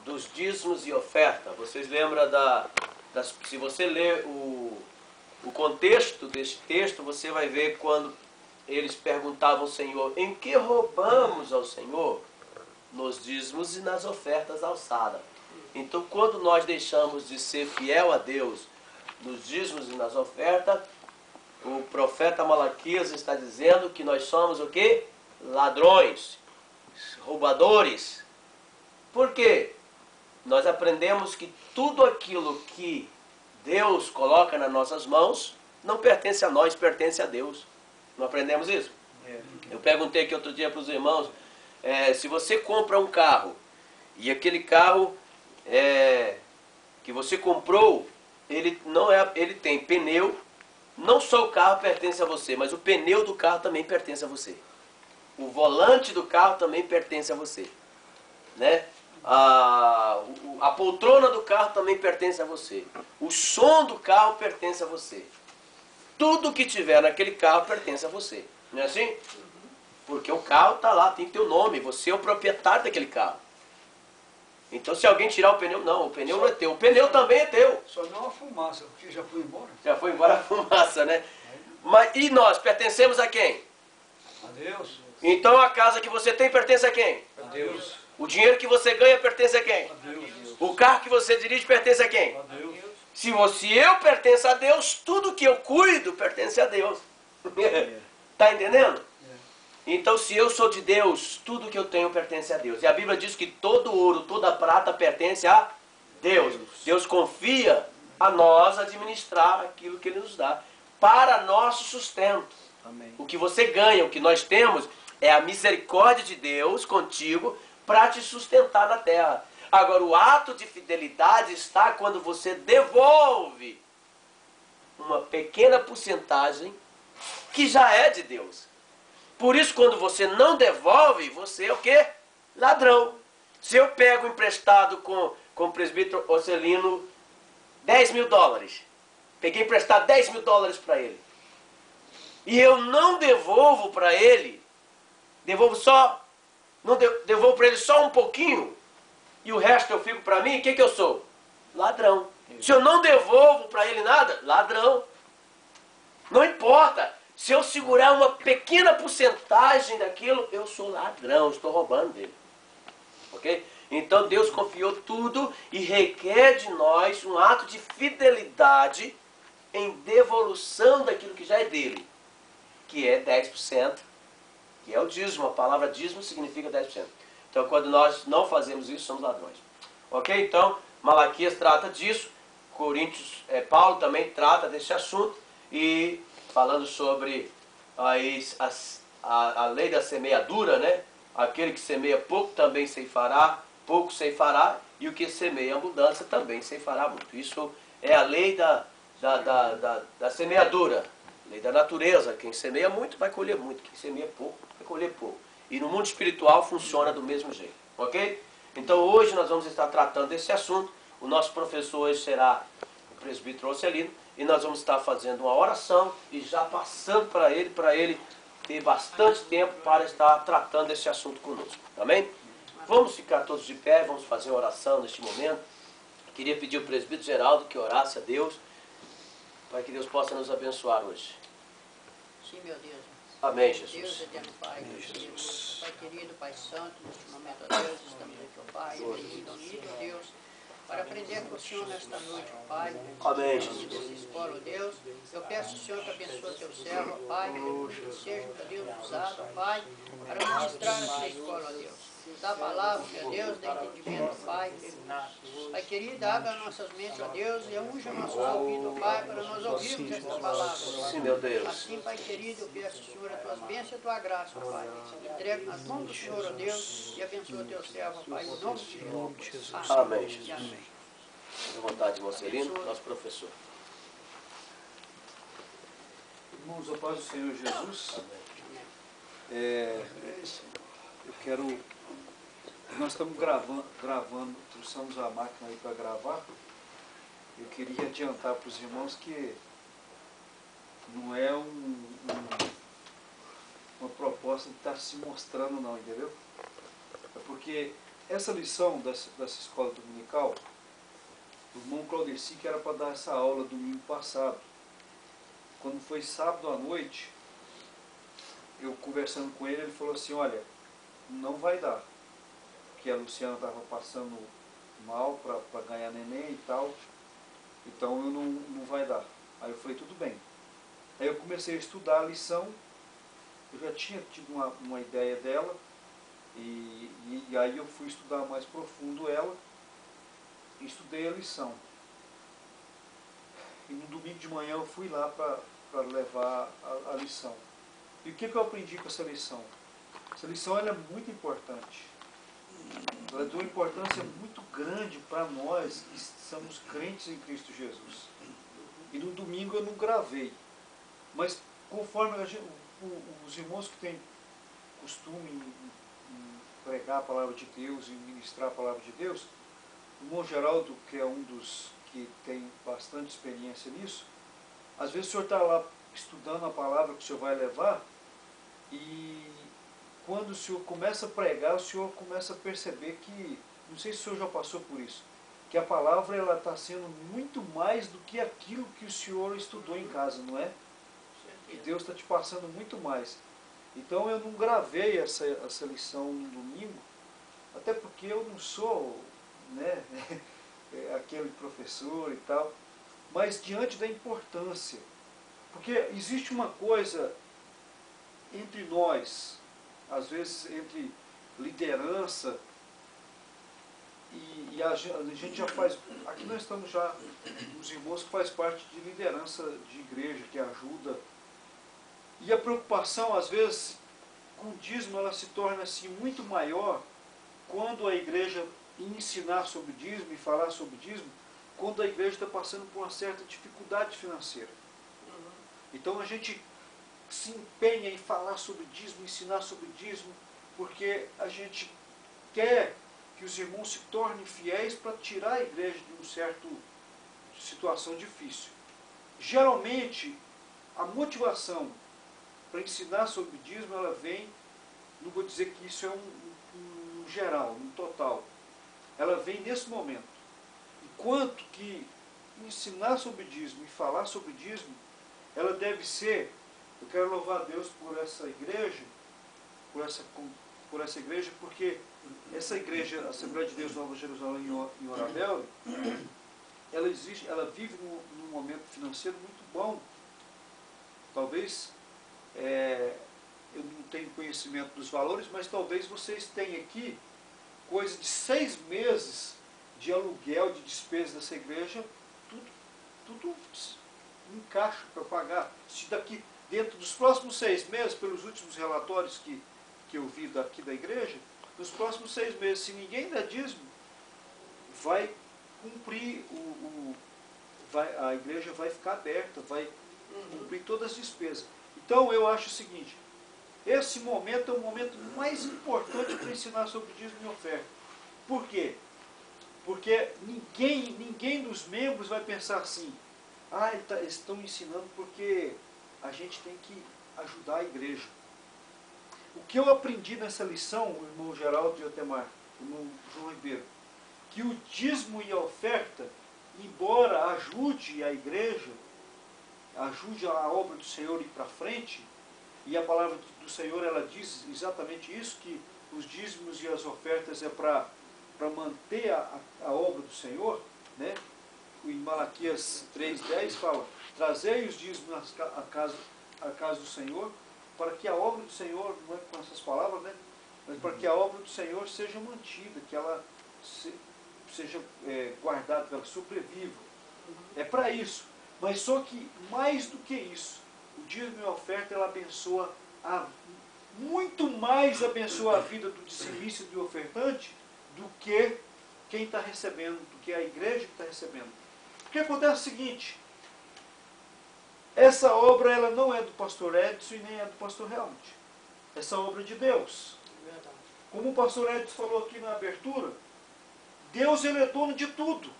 dos dízimos e oferta. Vocês lembram se você ler o contexto deste texto, você vai ver quando eles perguntavam ao Senhor, em que roubamos ao Senhor? Nos dízimos e nas ofertas alçadas. Então, quando nós deixamos de ser fiel a Deus nos dízimos e nas ofertas, o profeta Malaquias está dizendo que nós somos o quê? Ladrões, roubadores. Por quê? Nós aprendemos que tudo aquilo que Deus coloca nas nossas mãos não pertence a nós, pertence a Deus. Não aprendemos isso? Eu perguntei aqui outro dia para os irmãos, se você compra um carro e aquele carro que você comprou, ele tem pneu, não só o carro pertence a você, mas o pneu do carro também pertence a você. O volante do carro também pertence a você, né? A poltrona do carro também pertence a você. O som do carro pertence a você. Tudo que tiver naquele carro pertence a você. Não é assim? Porque o carro está lá, tem teu nome. Você é o proprietário daquele carro. Então se alguém tirar o pneu, não, o pneu não é teu. O pneu também é teu. Só não a fumaça, porque já foi embora. Já foi embora a fumaça, né? E nós pertencemos a quem? A Deus. Então a casa que você tem pertence a quem? A Deus. O dinheiro que você ganha pertence a quem? A Deus. O carro que você dirige pertence a quem? A Deus. Se eu pertenço a Deus, tudo que eu cuido pertence a Deus. Está entendendo? Então, se eu sou de Deus, tudo que eu tenho pertence a Deus. E a Bíblia diz que todo ouro, toda prata pertence a Deus. Deus confia a nós administrar aquilo que Ele nos dá para nosso sustento. Amém. O que você ganha, o que nós temos, é a misericórdia de Deus contigo para te sustentar na terra. Agora, o ato de fidelidade está quando você devolve uma pequena porcentagem que já é de Deus. Por isso, quando você não devolve, você é o quê? Ladrão. Se eu pego emprestado com o presbítero Ocelino $10.000, peguei emprestado $10.000 para ele, e eu não devolvo para ele, devolvo para ele só um pouquinho, e o resto eu fico para mim, o que eu sou? Ladrão. Se eu não devolvo para ele nada, ladrão. Não importa. Se eu segurar uma pequena porcentagem daquilo, eu sou ladrão, estou roubando dele. Ok? Então Deus confiou tudo e requer de nós um ato de fidelidade em devolução daquilo que já é dele, que é 10%, que é o dízimo. A palavra dízimo significa 10%. Então, quando nós não fazemos isso, somos ladrões. Ok? Então, Malaquias trata disso. Paulo também trata desse assunto. E falando sobre a lei da semeadura, né? Aquele que semeia pouco também ceifará, pouco ceifará. E o que semeia abundância também ceifará muito. Isso é a lei da semeadura. Lei da natureza. Quem semeia muito vai colher muito. Quem semeia pouco vai colher pouco. E no mundo espiritual funciona do mesmo jeito, ok? Então hoje nós vamos estar tratando desse assunto. O nosso professor hoje será o presbítero Ocelino. E nós vamos estar fazendo uma oração e já passando para ele ter bastante tempo para estar tratando desse assunto conosco. Amém? Vamos ficar todos de pé, vamos fazer a oração neste momento. Queria pedir ao presbítero Geraldo que orasse a Deus, para que Deus possa nos abençoar hoje. Sim, meu Deus. Amém, Jesus. Deus eterno Pai, Deus querido, Pai querido, Pai santo, neste momento, ó Deus, estamos aqui, ó Pai, unido, ó Deus, para aprender com o Senhor nesta noite, ó Pai. Amém, Jesus. Dessa escola, ó Deus, eu peço, Senhor, que abençoe teu servo, ó Pai, que seja, ó Deus, usado, ó Pai, para ministrar nessa escola, ó Deus. Da palavra, ó Deus, da entendimento, ó Pai. Pai querido, abra nossas mentes, ó Deus, e unja nossos ouvidos, ó Pai, para nós ouvirmos esta palavra. Sim, meu Deus. Assim, Pai querido, eu peço, Senhor, as tuas bênçãos e a tua graça, ó Pai. Entrego nas mãos do Senhor, ó Deus, e abençoa teu servo, ó Pai, em nome de Jesus. Amém, Jesus. Fique à vontade, Mocelino, nosso professor. Irmãos, a paz do Senhor Jesus. Eu quero... Nós estamos gravando, trouxemos a máquina aí para gravar. Eu queria adiantar para os irmãos que não é uma proposta de estar se mostrando não, entendeu? É porque essa lição dessa escola dominical, o irmão Claudeci, que era para dar essa aula domingo passado, quando foi sábado à noite, eu conversando com ele, ele falou assim, olha, não vai dar, porque a Luciana estava passando mal para ganhar neném e tal, então eu não vai dar. Aí eu falei, tudo bem. Aí eu comecei a estudar a lição, eu já tinha tido uma ideia dela, e aí eu fui estudar mais profundo ela, e estudei a lição. E no domingo de manhã eu fui lá para levar a lição. E o que eu aprendi com essa lição? Essa lição ela é muito importante. Ela é de uma importância muito grande para nós que somos crentes em Cristo Jesus. E no domingo eu não gravei. Mas conforme os irmãos que têm costume em pregar a palavra de Deus, em ministrar a palavra de Deus, o irmão Geraldo, que é um dos que tem bastante experiência nisso, às vezes o senhor está lá estudando a palavra que o senhor vai levar, e quando o senhor começa a pregar, o senhor começa a perceber que, não sei se o senhor já passou por isso, que a palavra ela está sendo muito mais do que aquilo que o senhor estudou em casa, não é? Que Deus está te passando muito mais. Então eu não gravei essa lição no domingo, até porque eu não sou, né, aquele professor e tal, mas diante da importância. Porque existe uma coisa entre nós, às vezes entre liderança, e a gente já faz, aqui nós estamos já, os irmãos que fazem parte de liderança de igreja, que ajuda, e a preocupação às vezes com o dízimo, ela se torna assim muito maior quando a igreja ensinar sobre dízimo e falar sobre dízimo, quando a igreja está passando por uma certa dificuldade financeira. Então a gente se empenha em falar sobre dízimo, ensinar sobre dízimo, porque a gente quer que os irmãos se tornem fiéis para tirar a igreja de uma certa situação difícil. Geralmente, a motivação para ensinar sobre dízimo, ela vem, não vou dizer que isso é um geral, um total, ela vem nesse momento. Enquanto que ensinar sobre dízimo e falar sobre dízimo, ela deve ser, eu quero louvar a Deus por essa igreja, por essa igreja, porque essa igreja, a Assembleia de Deus Nova Jerusalém em Orabel, ela existe, ela vive num momento financeiro muito bom. Talvez, eu não tenho conhecimento dos valores, mas talvez vocês tenham aqui coisa de 6 meses de aluguel, de despesa dessa igreja, tudo encaixa para pagar. Se daqui, dentro dos próximos 6 meses, pelos últimos relatórios que eu vi daqui da igreja, nos próximos 6 meses, se ninguém der dízimo, vai cumprir, a igreja vai ficar aberta, vai cumprir todas as despesas. Então eu acho o seguinte, esse momento é o momento mais importante para ensinar sobre dízimo e oferta. Por quê? Porque ninguém dos membros vai pensar assim, eles estão ensinando porque a gente tem que ajudar a igreja. O que eu aprendi nessa lição, o irmão Geraldo e o Otemar, o irmão João Ribeiro, que o dízimo e a oferta, embora ajude a igreja, ajude a obra do Senhor ir para frente, e a palavra do Senhor ela diz exatamente isso, que os dízimos e as ofertas é para manter a obra do Senhor, né? Em Malaquias 3,10 fala, trazei os dízimos à casa do Senhor, para que a obra do Senhor, não é com essas palavras, né? Mas para que a obra do Senhor seja mantida, que ela seja guardada, que ela sobreviva. É para isso. Mas só que, mais do que isso, o dízimo e a oferta, ela abençoa, muito mais abençoa a vida do dizimista e do ofertante, do que quem está recebendo, do que a igreja que está recebendo. Porque acontece o seguinte, essa obra ela não é do pastor Edson e nem é do pastor Helmut. Essa obra é de Deus. Verdade. Como o pastor Edson falou aqui na abertura, Deus ele é dono de tudo.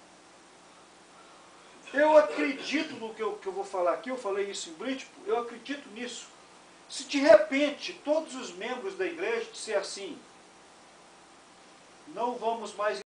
Eu acredito no que eu vou falar aqui, eu falei isso em Britpop, eu acredito nisso. Se de repente todos os membros da igreja disser assim, não vamos mais